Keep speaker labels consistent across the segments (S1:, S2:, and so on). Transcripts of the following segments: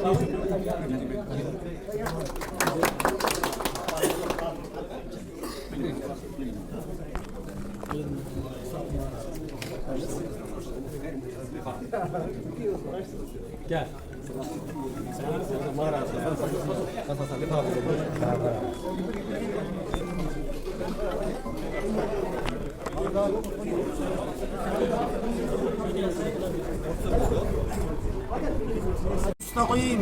S1: کیا
S2: مستقیم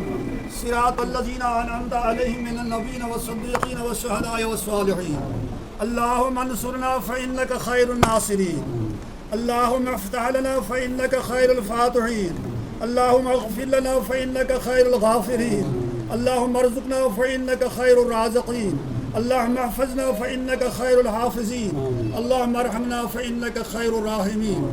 S2: صراط الذین انعمت علیہم من النبیین والصدیقین والشہداء والصالحین اللہم انصرنا فإنک خیر الناصرین اللہم افتح لنا فإنک خیر الفاتحین اللہم اغفر لنا فإنک خیر الغافرین اللہم ارزقنا فإنک خیر الرازقین اللہم احفظنا فإنک خیر الحافظین اللہم ارحمنا فإنک خیر الراحمین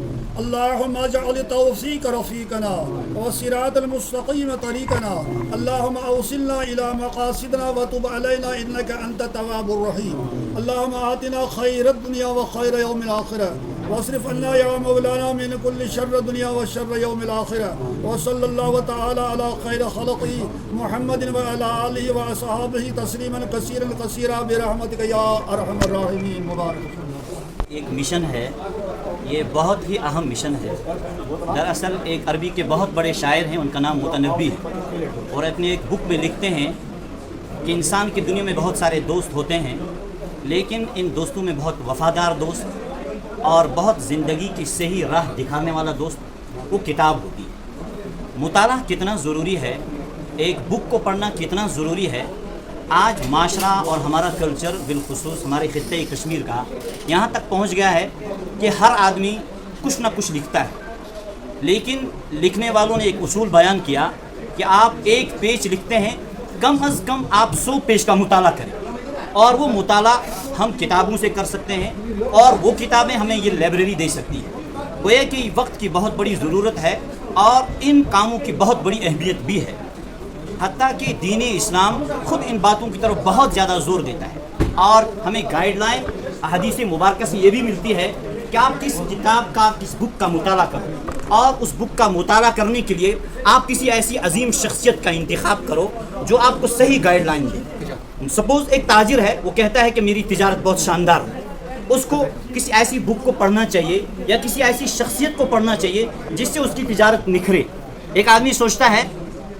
S2: اللہم اجعل توفیق رفیقنا والصراط المستقیم طریقنا اللہم اوصلنا الى مقاصدنا وتب علینا انک انت التواب الرحیم اللہم آتنا خیر الدنیا وخیر یوم الآخرہ واصرف عنا یا مولانا من کل شر دنیا وشر یوم الآخرہ وصلی اللہ تعالی علی خیر خلقی محمد وعلی آلہ واصحابہ تسلیما کثیرا کثیرا برحمتک یا ارحم الراحمین مبارک۔
S3: ایک مشن ہے، یہ بہت ہی اہم مشن ہے۔ دراصل ایک عربی کے بہت بڑے شاعر ہیں، ان کا نام متنبی ہے، اور اپنے ایک بک میں لکھتے ہیں کہ انسان کی دنیا میں بہت سارے دوست ہوتے ہیں، لیکن ان دوستوں میں بہت وفادار دوست اور بہت زندگی کی صحیح راہ دکھانے والا دوست وہ کتاب ہوتی ہے۔ مطالعہ کتنا ضروری ہے، ایک بک کو پڑھنا کتنا ضروری ہے، آج معاشرہ اور ہمارا کلچر بالخصوص ہمارے خطے کشمیر کا یہاں تک پہنچ گیا ہے کہ ہر آدمی کچھ نہ کچھ لکھتا ہے، لیکن لکھنے والوں نے ایک اصول بیان کیا کہ آپ ایک پیج لکھتے ہیں، کم از کم آپ 100 پیج کا مطالعہ کریں، اور وہ مطالعہ ہم کتابوں سے کر سکتے ہیں، اور وہ کتابیں ہمیں یہ لائبریری دے سکتی ہے۔ گویا کہ وقت کی بہت بڑی ضرورت ہے اور ان کاموں کی بہت بڑی اہمیت بھی ہے، حتیٰ کہ دین اسلام خود ان باتوں کی طرف بہت زیادہ زور دیتا ہے، اور ہمیں گائیڈ لائن احادیث مبارکہ سے یہ بھی ملتی ہے کہ آپ کس کتاب کا، کس بک کا مطالعہ کرو، اور اس بک کا مطالعہ کرنے کے لیے آپ کسی ایسی عظیم شخصیت کا انتخاب کرو جو آپ کو صحیح گائیڈ لائن دے۔ سپوز ایک تاجر ہے، وہ کہتا ہے کہ میری تجارت بہت شاندار ہے، اس کو کسی ایسی بک کو پڑھنا چاہیے یا کسی ایسی شخصیت کو پڑھنا چاہیے جس سے اس کی تجارت نکھرے۔ ایک آدمی سوچتا ہے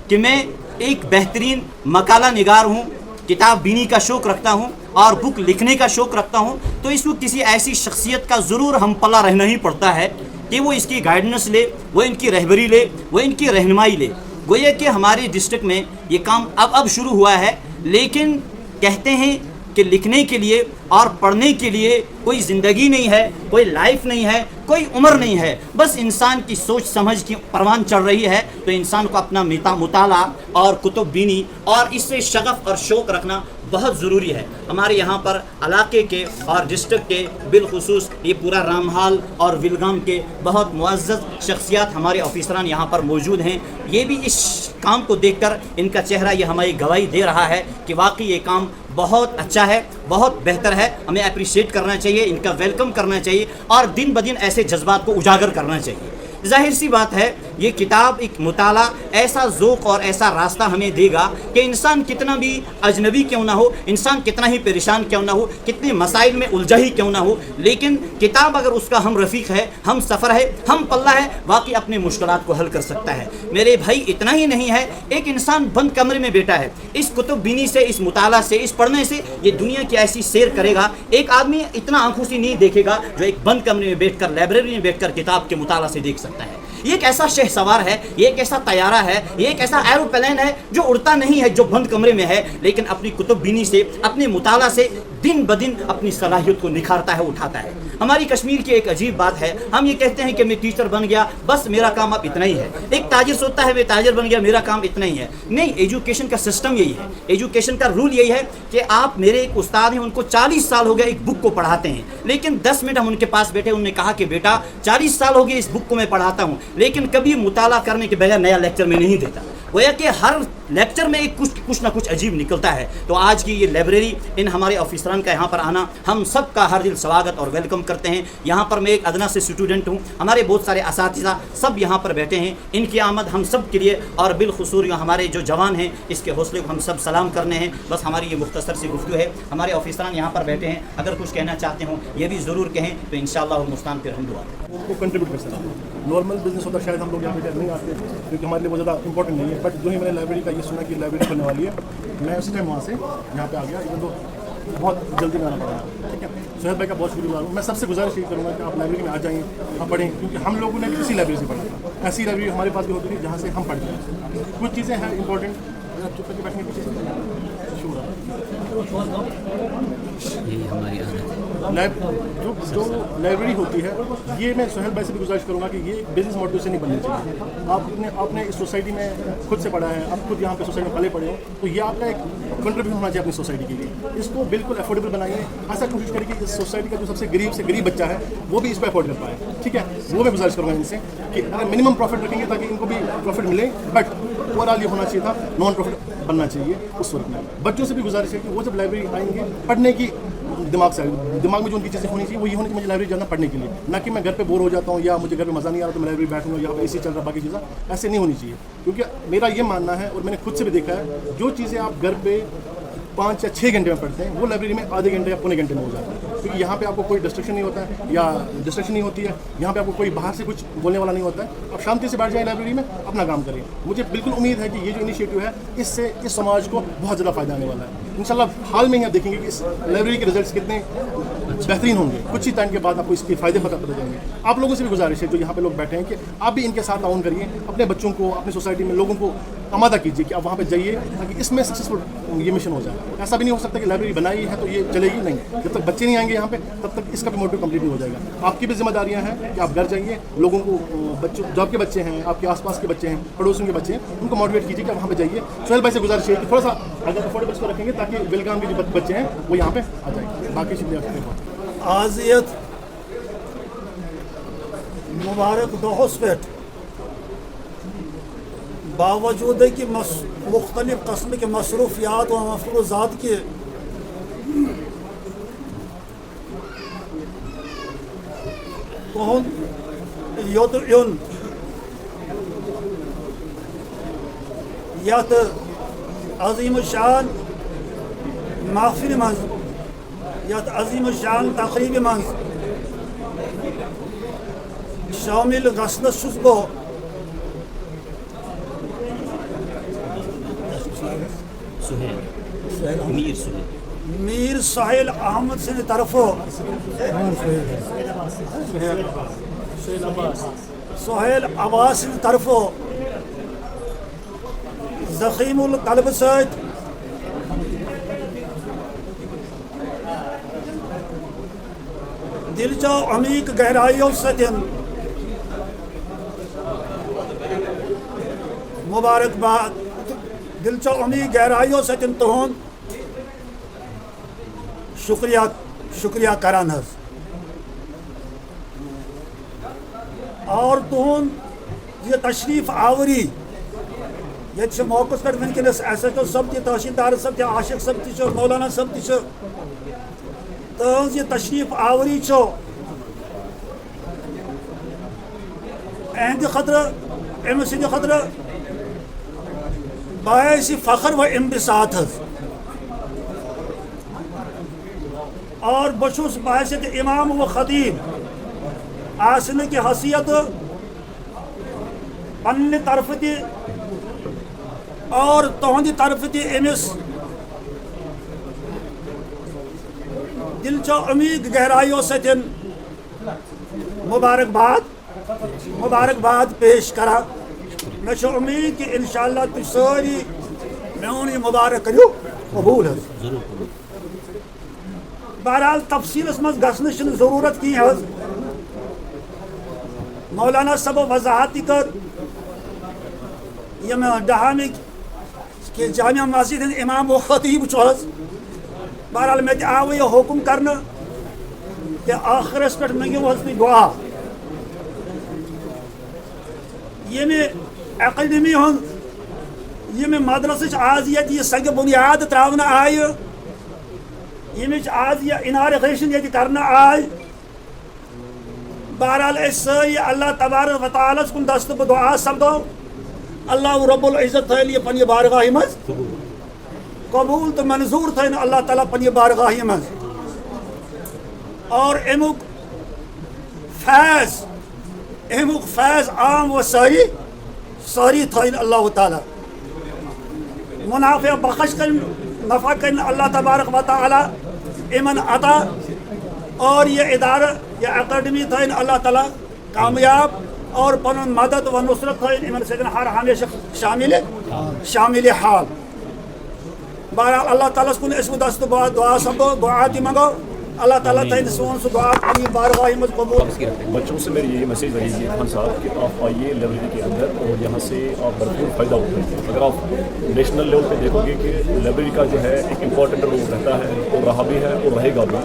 S3: کہ میں ایک بہترین مقالہ نگار ہوں، کتاب بینی کا شوق رکھتا ہوں اور بک لکھنے کا شوق رکھتا ہوں، تو اس کو کسی ایسی شخصیت کا ضرور ہم پلہ رہنا ہی پڑتا ہے کہ وہ اس کی گائیڈنس لے، وہ ان کی رہبری لے، وہ ان کی رہنمائی لے۔ گویا کہ ہمارے ڈسٹرکٹ میں یہ کام اب شروع ہوا ہے، لیکن کہتے ہیں کہ لکھنے کے لیے اور پڑھنے کے لیے کوئی زندگی نہیں ہے، کوئی لائف نہیں ہے، کوئی عمر نہیں ہے، بس انسان کی سوچ سمجھ کی پروان چڑھ رہی ہے، تو انسان کو اپنا مطالعہ اور کتب بینی اور اس سے شغف اور شوق رکھنا بہت ضروری ہے۔ ہمارے یہاں پر علاقے کے اور ڈسٹرکٹ کے بالخصوص یہ پورا رامحال اور ولگام کے بہت معزز شخصیات ہمارے آفیسران یہاں پر موجود ہیں، یہ بھی اس کام کو دیکھ کر ان کا چہرہ یہ ہماری گواہی دے رہا ہے کہ واقعی یہ کام بہت اچھا ہے، بہت بہتر ہے، ہمیں اپریشیٹ کرنا چاہیے، ان کا ویلکم کرنا چاہیے، اور دن بدن ایسے جذبات کو اجاگر کرنا چاہیے۔ ظاہر سی بات ہے، یہ کتاب ایک مطالعہ ایسا ذوق اور ایسا راستہ ہمیں دے گا کہ انسان کتنا بھی اجنبی کیوں نہ ہو، انسان کتنا ہی پریشان کیوں نہ ہو، کتنے مسائل میں الجھا ہی کیوں نہ ہو، لیکن کتاب اگر اس کا ہم رفیق ہے، ہم سفر ہے، ہم پلہ ہے، واقعی اپنے مشکلات کو حل کر سکتا ہے۔ میرے بھائی اتنا ہی نہیں ہے، ایک انسان بند کمرے میں بیٹھا ہے، اس کتب بینی سے، اس مطالعہ سے، اس پڑھنے سے یہ دنیا کی ایسی سیر کرے گا، ایک آدمی اتنا آنکھوں سے نہیں دیکھے گا جو ایک بند کمرے میں بیٹھ کر، لائبریری میں بیٹھ کر کتاب کے مطالعہ سے دیکھ سکتا ہے۔ یہ ایک ایسا شہ سوار ہے، یہ ایک ایسا طیارہ ہے، یہ ایک ایسا ایروپلین ہے جو اڑتا نہیں ہے، جو بند کمرے میں ہے، لیکن اپنی کتب بینی سے، اپنے مطالعہ سے دن بدن اپنی صلاحیت کو نکھارتا ہے، اٹھاتا ہے۔ ہماری کشمیر کی ایک عجیب بات ہے، ہم یہ کہتے ہیں کہ میں ٹیچر بن گیا، بس میرا کام اب اتنا ہی ہے۔ ایک تاجر سوچتا ہے میں تاجر بن گیا، میرا کام اتنا ہی ہے۔ نہیں، ایجوکیشن کا سسٹم یہی ہے، ایجوکیشن کا رول یہی ہے کہ آپ، میرے ایک استاد ہیں، ان کو 40 سال ہو گئے ایک بک کو پڑھاتے ہیں، لیکن 10 منٹ ہم ان کے پاس بیٹھے، انہوں نے کہا کہ بیٹا 40 سال ہو گئے اس بک کو میں پڑھاتا ہوں، لیکن کبھی مطالعہ کرنے کے بغیر نیا لیکچر میں نہیں دیتا۔ گویا کہ ہر لیکچر میں ایک کچھ نہ کچھ عجیب نکلتا ہے. تو آج کی یہ لائبریری، ان ہمارے آفیسران کا یہاں پر آنا ہم سب کا ہر دل سواگت اور ویلکم کرتے ہیں. یہاں پر میں ایک ادنا سے اسٹوڈنٹ ہوں، ہمارے بہت سارے اساتذہ سب یہاں پر بیٹھے ہیں. ان کی آمد ہم سب کے لیے اور بالخصوص ہمارے جو جوان ہیں اس کے حوصلے کو ہم سب سلام کرنے ہیں. بس ہماری یہ مختصر سی گفتگو ہے. ہمارے آفیسران یہاں پر بیٹھے ہیں، اگر کچھ کہنا چاہتے ہوں یہ بھی ضرور کہیں تو انشاءاللہ المستعان پھر ہم دعا
S1: ان کو کنٹریبیوٹ کر سکتے ہیں. نارمل بزنس ہوتا شاید ہم لوگ یہاں پہ نہیں آتے کیونکہ ہمارے لیے وہ زیادہ امپورٹنٹ نہیں ہے. بٹ جو ہی میں نے لائبریری کا یہ سنا کہ لائبریری کھلنے والی ہے، میں اسی ٹائم وہاں سے یہاں پہ آ گیا. ایون تو بہت جلدی میں آنا پڑا. ٹھیک ہے، سہیل بھائی کا بہت شکریہ گزار ہوں. میں سب سے گزارش یہ کروں گا کہ آپ لائبریری میں آ جائیں، آپ پڑھیں، کیونکہ ہم لوگوں نے بھی اسی لائبریری سے پڑھا تھا. ایسی لائبریری ہمارے پاس بھی ہوتی تھی جہاں سے ہم پڑھتے ہیں. کچھ چیزیں ہیں امپورٹنٹ، چپ کر کے بیٹھنے کی چیزیں جو لائبریری ہوتی ہے، یہ میں سہیل بھائی سے بھی گزارش کروں گا کہ یہ بزنس موٹو سے نہیں بننی چاہیے. آپ نے اس سوسائٹی میں خود سے پڑھا ہے، آپ خود یہاں پہ سوسائٹی میں پلے پڑے ہو، تو یہ آپ کا ایک کنٹریبیوشن ہونا چاہیے اپنی سوسائٹی کے لیے. اس کو بالکل افورڈیبل بنائیے. ایسا کوشش کریں کہ اس سوسائٹی کا جو سب سے غریب بچہ ہے وہ بھی اس کو افورڈ کر پائے. ٹھیک ہے، وہ میں گزارش کروں گا ان سے کہ اگر منیمم پروفٹ رکھیں گے تاکہ ان کو بھی پروفٹ ملے. بٹ اوور آل یہ ہونا چاہیے تھا نان پروفٹ بننا چاہیے. اس صورت میں بچوں سے بھی گزارش ہے کہ وہ جب لائبریری آئیں گے پڑھنے کی دماغ میں جو ان کی چیزیں ہونی چاہیے وہ یہ ہونی کہ مجھے لائبریری جانا پڑھنے کے لیے، نہ کہ میں گھر پہ بور ہو جاتا ہوں یا مجھے گھر پہ مزہ نہیں آ رہا تو میں لائبریری بیٹھوں گا یا اے سی چل رہا باقی چیزیں. ایسے نہیں ہونی چاہیے. کیونکہ میرا یہ ماننا ہے اور میں نے خود سے بھی دیکھا ہے، جو چیزیں آپ گھر پہ 5 یا 6 گھنٹے میں پڑھتے ہیں وہ لائبریری میں آدھے گھنٹے یا پونے گھنٹے میں ہو جاتا ہے. کیونکہ یہاں پہ آپ کو کوئی ڈسٹریکشن نہیں ہوتا ہے یا ڈسٹریکشن نہیں ہوتی ہے. یہاں پہ آپ کو کوئی باہر سے کچھ بولنے والا نہیں ہوتا ہے. آپ شانتی سے بیٹھ جائیں لائبریری میں، اپنا کام کریں. مجھے بالکل امید ہے کہ یہ جو انیشیٹو ہے اس سے اس سماج کو بہت زیادہ فائدہ آنے والا ہے. انشاءاللہ حال میں ہی آپ دیکھیں گے کہ اس لائبریری کے رزلٹس کتنے بہترین ہوں گے. کچھ ہی ٹائم کے بعد آپ کو اس کے فائدے پتہ جائیں گے. آپ لوگوں سے بھی گزارش ہے جو یہاں پہ لوگ بیٹھے ہیں کہ آپ بھی ان کے ساتھ تعاون کریے. اپنے بچوں کو، اپنی سوسائٹی میں لوگوں کو آمادہ کیجیے کہ آپ وہاں پہ جائیے تاکہ اس میں سکسیزفل یہ مشن ہو جائے. ایسا بھی نہیں ہو سکتا کہ لائبریری بنائی ہے تو یہ چلے گی نہیں. جب تک بچے نہیں آئیں گے یہاں پہ تب تک اس کا بھی موٹو کمپلیٹ نہیں ہو جائے گا. آپ کی بھی ذمہ داریاں ہیں کہ آپ گھر جائیے، لوگوں کو، بچوں جو آپ کے بچے ہیں، آپ کے آس پاس کے بچے ہیں، پڑوسیوں کے بچے ہیں، ان کو موٹیویٹ کیجیے کہ وہاں پہ جائیے. سہیل بھائی سے گزارش ہے کہ تھوڑا سا اگر افورڈیبل کو رکھیں گے تاکہ بیلگام کے جو بچے ہیں وہ یہاں پہ آ جائیں. باقی شکریہ.
S2: آزیت مبارک دہس پہ باوجود کہ مختلف قسم کے مصروفیات و مفروضات کے یوت یون یت عظیم الشان محفل مز یت عظیم الشان تقریب مز شامل گھنس بہ میر سہیل احمد سند طرف سہیل عباس سند طرف زخیم القلب ست دل چو عمیق گہرائیوں ستن مبارکباد دل چو عمیق گہرائیوں ستن تہند شکریہ کران حظ اور تہند یہ تشریف آوری یہ موقع پہ ونکس ایس ایچ او صاحب تہ تحصیلدار صاحب تہ عاشق صاحب تہ مولانا صاحب تہ تہذ یہ تشریف آوری اہند خطرہ ام سند خطرہ باعث فخر و انبساط حظ اور بشوس باعث امام و خطیب آسن کی حیثیت پنہ طرف تہ اور تہند طرف تہ امس دل چو عمیق گہرائیوں ستن مبارکباد پیش کرا. میں امید کہ انشاءاللہ تھی ساری میون یہ مبارک کرو قبول حظ. بہرحال تفصیلس مز گھنس ضرورت کی حظ. مولانا صاحب وضاحت کر یم ڈہامک کہ جامع مسجد امام و خطیب حظ. بہرحال میں آو یہ حکم کرنا کہ آخرس پہ منگو حظ تھی دعا یہ میں اکیڈمی ہند یہ میں مدرسہ آز یہ سنگ بنیاد تراؤن آئی یہ آز یہ انارگیشن یہ کرنا آئی بہرحال سی اللہ تبارک و تعالیٰ کن دست دعا سپدو اللہ رب العزت تھین یہ پنہ بارگاہ مز قبول تو منظور تھین اللہ تعالیٰ پنہ بارگاہ مز اور امیک فیض عام و ساری تھین اللہ تعالیٰ منافع بخش کر نفع کر اللہ تبارک و تعالیٰ امن عطا اور یہ ادارہ یہ اکیڈمی تھین اللہ تعالیٰ کامیاب اور پن مدد و نصرت تھین امن سے ہر ہمیشہ شامل حال بہرحال اللہ تعالیٰ کن اس دست دعا سپدو دعا تہ منگو اللہ تعالیٰ تین سون سو دعا اپنی بارگاہ میں قبول.
S4: بچوں سے میری یہی میسیج رہے گی خان صاحب کہ آپ آئیے لائبریری کے اندر اور یہاں سے آپ بھرپور فائدہ اٹھائیں. اگر آپ نیشنل لیول پہ دیکھو گے کہ لائبریری کا جو ہے ایک امپورٹنٹ رول رہتا ہے اور رہا بھی ہے اور رہے گا بھی.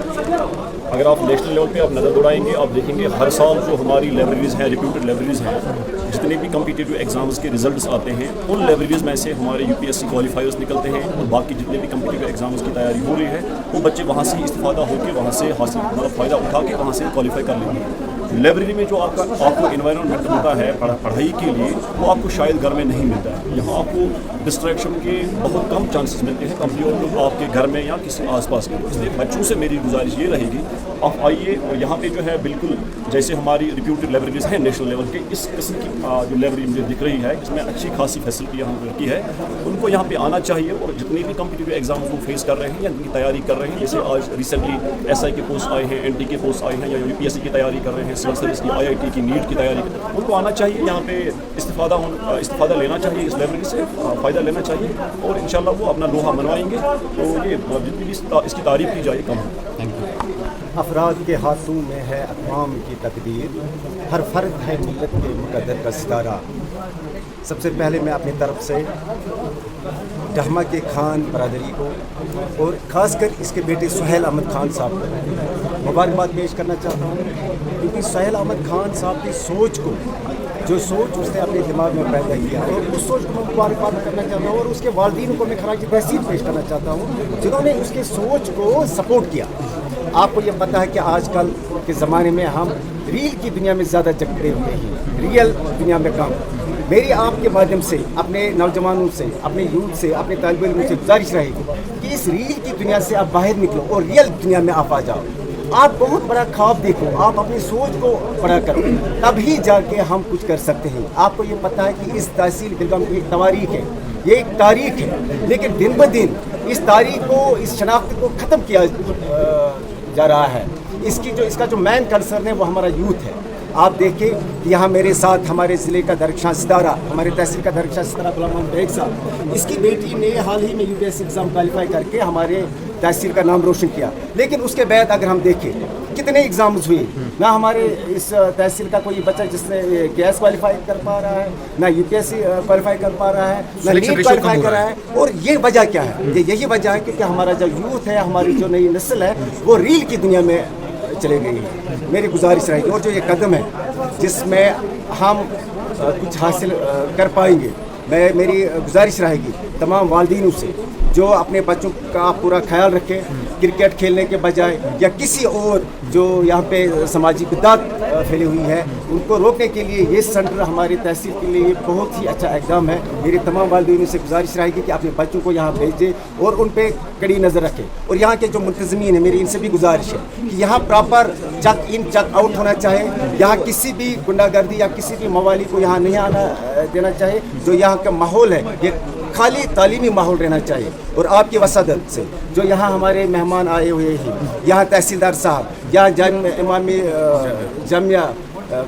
S4: اگر آپ نیشنل لیول پہ آپ نظر دوڑائیں گے آپ دیکھیں گے ہر سال جو ہماری لائبریریز ہیں ریپیوٹڈ لائبریریز ہیں جتنے بھی کمپیٹیٹیو ایگزامز کے ریزلٹس آتے ہیں ان لائبریریز میں سے ہمارے UPSC کوالیفائرز نکلتے ہیں اور باقی جتنے بھی کمپیٹیٹیو ایگزامز کی تیاری ہو رہی ہے وہ بچے وہاں سے استفادہ ہو کے وہاں سے حاصل مطلب فائدہ اٹھا کے وہاں سے کوالیفائی کر لیں گے. لائبریری میں جو آپ کو انوائرمنٹ ملتا ہے پڑھائی کے لیے وہ آپ کو شاید گھر میں نہیں ملتا ہے. یہاں آپ کو ڈسٹریکشن کے بہت کم چانسز ملتے ہیں کمپیئر ٹو آپ کے گھر میں یا کسی آس پاس کے. اس لیے بچوں سے میری گزارش یہ رہے گی آپ آئیے اور یہاں پہ جو ہے بالکل جیسے ہماری ریپیوٹڈ لائبریریز ہیں نیشنل لیول کے اس قسم کی جو لائبریری مجھے دکھ رہی ہے اس میں اچھی خاصی فیسلٹی یہاں پر کی ہے ان کو یہاں پہ آنا چاہیے. اور جتنے بھی کمپیٹیٹیو ایگزامز وہ فیس کر رہے ہیں یا ان کی تیاری کر رہے ہیں جیسے آج ریسنٹلی SI کے پوسٹ آئے ہیں NT کے پوسٹ آئے ہیں یا UPSC کی تیاری کر رہے ہیں سول سروس کی IIT کی نیٹ کی تیاری کر ان کو آنا چاہیے یہاں پہ استفادہ لینا چاہیے اس لائبریری سے فائدہ لینا چاہیے اور انشاءاللہ وہ اپنا لوہا منوائیں گے تو یہ جتنی بھی اس کی تعریف کی جائے کم ہے.
S5: افراد کے ہاتھوں میں ہے اقوام کی تقدیر ہر فرد ہے ملت کے مقدر کا ستارہ. سب سے پہلے میں اپنی طرف سے ڈہما کے خان برادری کو اور خاص کر اس کے بیٹے سہیل احمد خان صاحب کو مبارکباد پیش کرنا چاہتا ہوں کیونکہ سہیل احمد خان صاحب کی سوچ کو جو سوچ اس نے اپنے دماغ میں پیدا کیا اور اس سوچ کو میں مبارکباد کرنا چاہتا ہوں اور اس کے والدین کو میں خراج تحسین پیش کرنا چاہتا ہوں جنہوں نے اس کے سوچ کو سپورٹ کیا. آپ کو یہ پتہ ہے کہ آج کل کے زمانے میں ہم ریل کی دنیا میں زیادہ جکڑے ہوئے ہیں ریئل دنیا میں کم. میری آپ کے مادھیم سے اپنے نوجوانوں سے اپنے یوتھ سے اپنے طالب علموں سے گزارش رہے گی کہ اس ریل کی دنیا سے آپ باہر نکلو اور ریئل دنیا میں آپ آ جاؤ. آپ بہت بڑا خواب دیکھو آپ اپنی سوچ کو بڑا کرو تبھی جا کے ہم کچھ کر سکتے ہیں. آپ کو یہ پتہ ہے کہ اس تحصیل بیگم کی ایک تواریخ ہے یہ ایک تاریخ ہے لیکن دن بہ دن اس تاریخ کو اس شناخت کو ختم کیا جا رہا ہے. اس کا جو مین کنسرن ہے وہ ہمارا یوتھ ہے. آپ دیکھیں کہ یہاں میرے ساتھ ہمارے ضلع کا درخشاں ستارہ ہمارے تحصیل کا درخشاں ستارہ غلام محمد بیگ صاحب اس کی بیٹی نے حال ہی میں UPSC ایگزام کوالیفائی کر کے ہمارے تحصیل کا نام روشن کیا. لیکن اس کے بعد اگر ہم دیکھیں کتنے ایگزامز ہوئے نہ ہمارے اس تحصیل کا کوئی بچہ جس نے گیس کوالیفائی کر پا رہا ہے نہ UPSC کوالیفائی کر پا رہا ہے نہ نیٹ کوالیفائی کر رہا ہے. اور یہ وجہ کیا ہے یہی وجہ ہے کہ ہمارا جو یوتھ ہے ہماری جو نئی نسل ہے وہ ریل کی دنیا میں چلے گئی ہے. میری گزارش رہے گی اور جو یہ قدم ہے جس میں ہم کچھ حاصل کر پائیں گے میری گزارش رہے گی تمام والدینوں سے جو اپنے بچوں کا پورا خیال رکھیں کرکٹ کھیلنے کے بجائے یا کسی اور جو یہاں پہ سماجی بدعت پھیلی ہوئی ہے ان کو روکنے کے لیے یہ سینٹر ہماری تحصیل کے لیے بہت ہی اچھا اقدام ہے. میری تمام والدین سے گزارش رہے گی کہ اپنے بچوں کو یہاں بھیجیں اور ان پہ کڑی نظر رکھیں. اور یہاں کے جو منتظمین ہیں میری ان سے بھی گزارش ہے کہ یہاں پراپر چیک ان چیک آؤٹ ہونا چاہے. یہاں کسی بھی گنڈا گردی یا کسی بھی موالی کو یہاں نہیں آنا دینا چاہے. جو یہاں کا ماحول ہے یہ خالی تعلیمی ماحول رہنا چاہیے. اور آپ کی وسادت سے جو یہاں ہمارے مہمان آئے ہوئے ہیں یہاں تحصیلدار صاحب یہاں امام جامعہ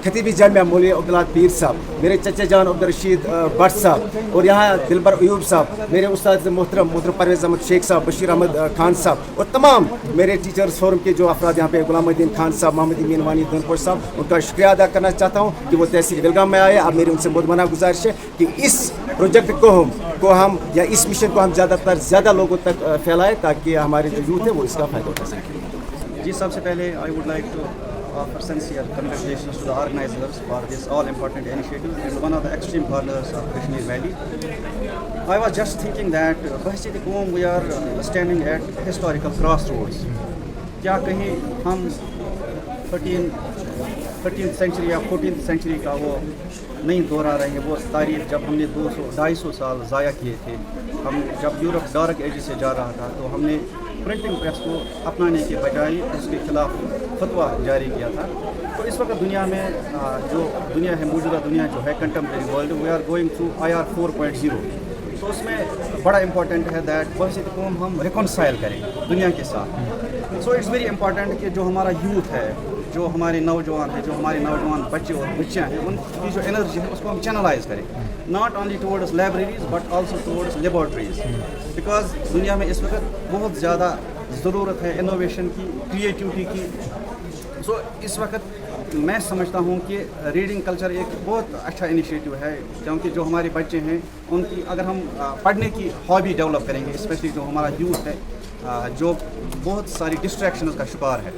S5: خطیبی جامعہ مولوی عبداللہ پیر صاحب میرے چچا جان عبدالرشید بٹ صاحب اور یہاں دلبر ایوب صاحب میرے استاد محترم پرویز احمد شیخ صاحب بشیر احمد خان صاحب اور تمام میرے ٹیچرز فورم کے جو افراد یہاں پہ غلام الدین خان صاحب محمد امین وانی دھنپور صاحب ان کا شکریہ ادا کرنا چاہتا ہوں کہ وہ تحصیل بیلگام میں آئے. اب میری ان سے مدمنہ گزارش ہے کہ اس پروجیکٹ کو ہم یا اس مشن کو ہم زیادہ لوگوں تک پھیلائیں تاکہ ہمارے جو یوتھ ہے وہ اس کا فائدہ اٹھا سکیں.
S6: جی سب سے پہلے I would like to offer sincere congratulations to the organizers for this all important initiative and one of the extreme corners of Kashmir Valley. I was just thinking that Bahsiti Qawm, we are standing at historical crossroads. کیا کہیں ہم 13th century یا 14th century کا وہ نہیں دہرا رہے ہیں وہ تاریخ جب ہم نے 200-250 سال ضائع کیے تھے. ہم جب یورپ ڈارک ایج سے جا رہا تھا تو ہم نے پرنٹنگ پریس کو اپنانے کے بجائے اس کے خلاف فتویٰ جاری کیا تھا. تو اس وقت دنیا میں جو دنیا ہے موجودہ دنیا جو ہے contemporary world we are going through IR 4.0. تو اس میں بڑا امپورٹنٹ ہے دیٹ بحثیت قوم ہم ریکنسائل کریں دنیا کے ساتھ. سو اٹس ویری امپورٹنٹ کہ جو ہمارا یوتھ ہے, جو ہمارے نوجوان ہیں, جو ہمارے نوجوان بچے اور بچیاں ہیں, ان کی جو انرجی ہے اس کو ہم چینلائز کریں, not only towards libraries but also towards laboratories. Because دنیا میں اس وقت بہت زیادہ ضرورت ہے انوویشن کی, کریٹیوٹی کی. سو اس وقت میں سمجھتا ہوں کہ ریڈنگ کلچر ایک بہت اچھا انیشیٹو ہے, کیونکہ جو ہمارے بچے ہیں ان کی اگر ہم پڑھنے کی ہابی ڈیولپ کریں گے, اسپیشلی جو ہمارا یوتھ ہے جو بہت ساری ڈسٹریکشنز کا شکار ہے,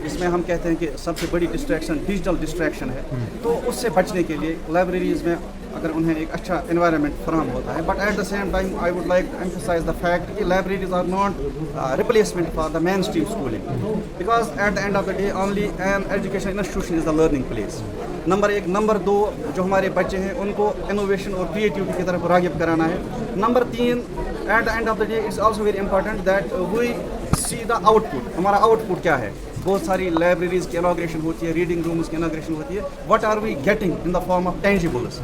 S6: اس میں ہم کہتے ہیں کہ سب سے بڑی ڈسٹریکشن ڈیجیٹل ڈسٹریکشن ہے. تو اس سے بچنے کے لیے لائبریریز میں اگر انہیں ایک اچھا انوائرمنٹ فراہم ہوتا ہے, but at the same time I would like to emphasize the fact کہ libraries are not replacement for the mainstream schooling, because at the end of the day only an education institution is the learning place. Number 1. Number 2, جو ہمارے بچے ہیں ان کو innovation اور creativity کی طرف راغب کرانا ہے. Number 3, at the end of the day it's also very important that we see the output. ہمارا آؤٹ پٹ کیا ہے؟ بہت ساری لائبریریز کی انوگریشن ہوتی ہے, ریڈنگ رومز کی انوگریشن ہوتی ہے. What are we getting in the form of tangibles?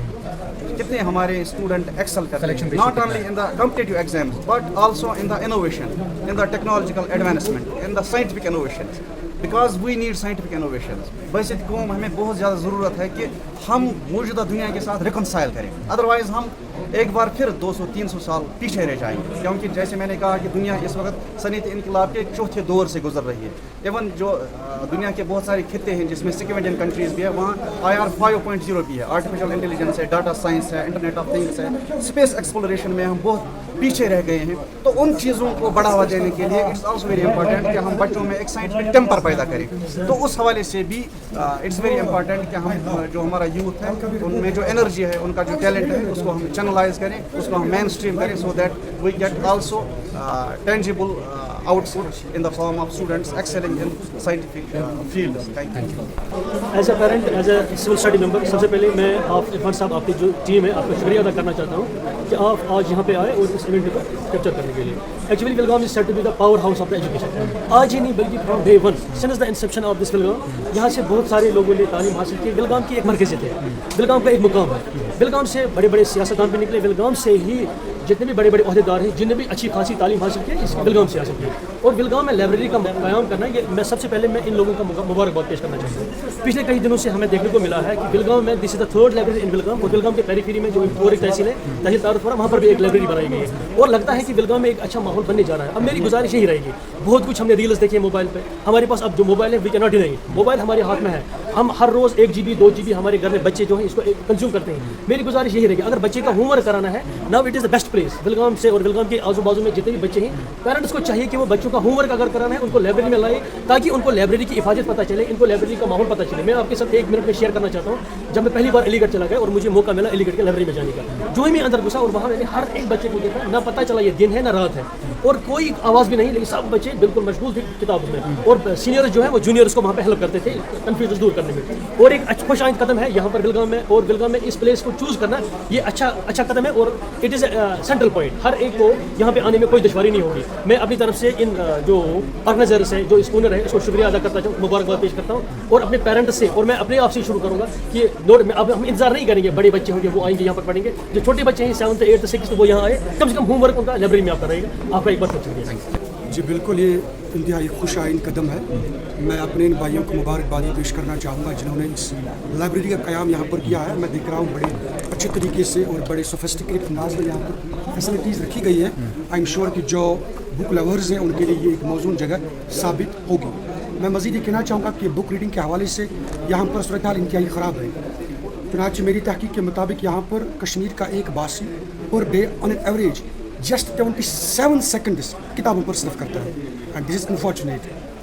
S6: کتنے ہمارے اسٹوڈنٹ ایکسل کرتے ہیں, not only in the competitive exams but also in the innovation, in the technological advancement, in the scientific innovation, because we need scientific innovation. بحثیت قوم ہمیں بہت زیادہ ضرورت ہے کہ ہم موجودہ دنیا کے ساتھ ریکنسائل کریں, ادروائز ہم ایک بار پھر 200-300 سال پیچھے رہ جائیں گے. کیونکہ جیسے میں نے کہا کہ دنیا اس وقت صنعتی انقلاب کے چوتھے دور سے گزر رہی ہے. ایون جو دنیا کے بہت سارے خطے ہیں جس میں سیکوینڈین کنٹریز بھی ہے, وہاں IR 5.0 بھی ہے, آرٹیفیشیل انٹیلیجنس ہے, ڈاٹا سائنس ہے, انٹرنیٹ آف تھنگس ہے, اسپیس ایکسپلوریشن میں ہم بہت پیچھے رہ گئے ہیں. تو ان چیزوں کو بڑھاوا دینے کے لیے اٹس آلسو ویری امپورٹنٹ کہ ہم بچوں میں ایک سائنٹیفک ٹیمپر پیدا کریں. تو اس حوالے سے بھی اٹس ویری امپورٹنٹ کہ ہم جو ہمارا یوتھ ہے ان میں جو انرجی ہے, ان کا جو ٹیلنٹ ہے, اس کو ہم چینلائز کریں, اس کو ہم مین اسٹریم کریں, so that we get also tangible output in the form of students excelling in scientific field. Thank you.
S7: As a parent, as a civil society member, سب سے پہلے میں آپ عرفان صاحب آپ کی جو ٹیم ہے آپ کا شکریہ ادا کرنا چاہتا ہوں کہ آپ آج یہاں پہ آئے اور اس ایونٹ کو کیپچر کرنے کے لیے. Actually Wolgam is set to be the power house of the education. آج ہی نہیں بلکہ from day one since the inception of this Wolgam, یہاں سے بہت سارے لوگوں نے تعلیم حاصل کی. ولگام کی ایک مرکزیت ہے, ولگام کا ایک مقام ہے. ولگام سے بڑے بڑے سیاستدان بھی نکلے, ولگام سے ہی جتنے بھی بڑے بڑے عہدیدار ہیں جن نے بھی اچھی خاصی تعلیم حاصل کی اس ولگام سے حاصل کی. اور ولگام میں لائبریری کا قیام کرنا, یہ میں سب سے پہلے میں ان لوگوں کا مبارکباد پیش کرنا چاہتا ہوں. پچھلے کئی دنوں سے ہمیں دیکھنے کو ملا ہے کہ ولگام میں دس از دا تھرڈ لائبریری ان ولگام, اور ولگام کے پیریفیری میں جو اور ایک تحصیل ہے تحصیل تعارف وہاں پر بھی ایک لائبریری بنائی گئی ہے. اور لگتا ہے کہ ولگام میں ایک اچھا ماحول بننے جا رہا ہے. اب میری گزارش یہی رہے گی, بہت کچھ ہم نے ریلز دیکھے موبائل پہ, ہمارے پاس اب جو موبائل ہے we can not deny, mobile ہمارے ہاتھ میں ہے. ہم ہر روز 1 GB 2 GB ہمارے گھر میں بچے جو ہیں اس کو کنزیوم کرتے ہیں. میری گزارش یہی رہے گی, اگر بچے کا ہوم ورک کرانا ہے now it is the best place Wolgam سے, اور ولگام کے آزو بازو میں جتنے بھی بچے ہیں پیرنٹس کو چاہیے کہ وہ بچوں کا ہوم ورک اگر کرانا ہے ان کو لائبریری میں لائے, تاکہ ان کو لائبریری کی حفاظت پتہ چلے, ان کو لائبریری کا ماحول پتہ چلے. میں آپ کے ساتھ 1 منٹ میں شیئر کرنا چاہتا ہوں. جب میں پہلی بار علی گڑھ چلا گیا اور مجھے موقع ملا علی گڑھ کے لائبریری میں جانے کا, جو ہی میں اندر گھسا اور وہاں میں نے ہر ایک بچے کو دیکھا, نہ پتہ چلا یہ دن ہے نہ رات ہے, اور کوئی آواز بھی نہیں, لیکن سب بچے بالکل مشغول تھے کتابوں میں, اور سینئر جو ہے وہ جونیئرس کو وہاں پہ ہیلپ کرتے تھے کنفیوژن دور کرنے میں. اور ایک خوش آئند قدم ہے یہاں پر ولگام میں, اور ولگام میں اس پلیس کو چوز کرنا یہ اچھا قدم ہے, اور it is a central point. ہر ایک کو یہاں پہ آنے میں کوئی دشواری نہیں ہوگی. میں اپنی طرف سے ان جو آرگنائزرس ہیں, جو اس اونر ہے, اس کو شکریہ ادا کرتا ہوں, مبارکباد پیش کرتا ہوں. اور اپنے پیرنٹس سے, اور میں اپنے آپ سے شروع کروں گا کہ اب ہم انتظار نہیں کریں گے بڑے بچے ہوں گے وہ آئیں گے یہاں پر پڑھیں گے. جو چھوٹے بچے ہیں 7th 8th 6th وہ یہاں آئے, کم سے کم ہوم ورک ان کا لائبریری میں آپ کا رہے گا. آپ کا ایک بار شکریہ.
S8: جی بالکل, یہ انتہائی خوش آئند قدم ہے. میں اپنے ان بھائیوں کو مبارکبادی پیش کرنا چاہوں گا جنہوں نے اس لائبریری کا قیام یہاں پر کیا ہے. میں دیکھ رہا ہوں بڑے اچھے طریقے سے اور بڑے سوفسٹیکیٹ انداز میں یہاں پر فیسلٹیز رکھی گئی ہیں. آئی ایم شیور کہ جو بک لورز ہیں ان کے لیے یہ ایک موزون جگہ ثابت ہوگی. میں مزید یہ کہنا چاہوں گا کہ بک ریڈنگ کے حوالے سے یہاں پر صورتحال انتہائی خراب ہے. چنانچہ میری تحقیق کے مطابق یہاں پر کشمیر کا ایک باسی per day on an average just 27 seconds کتابوں پر صرف کرتا ہے. And this is unfortunate.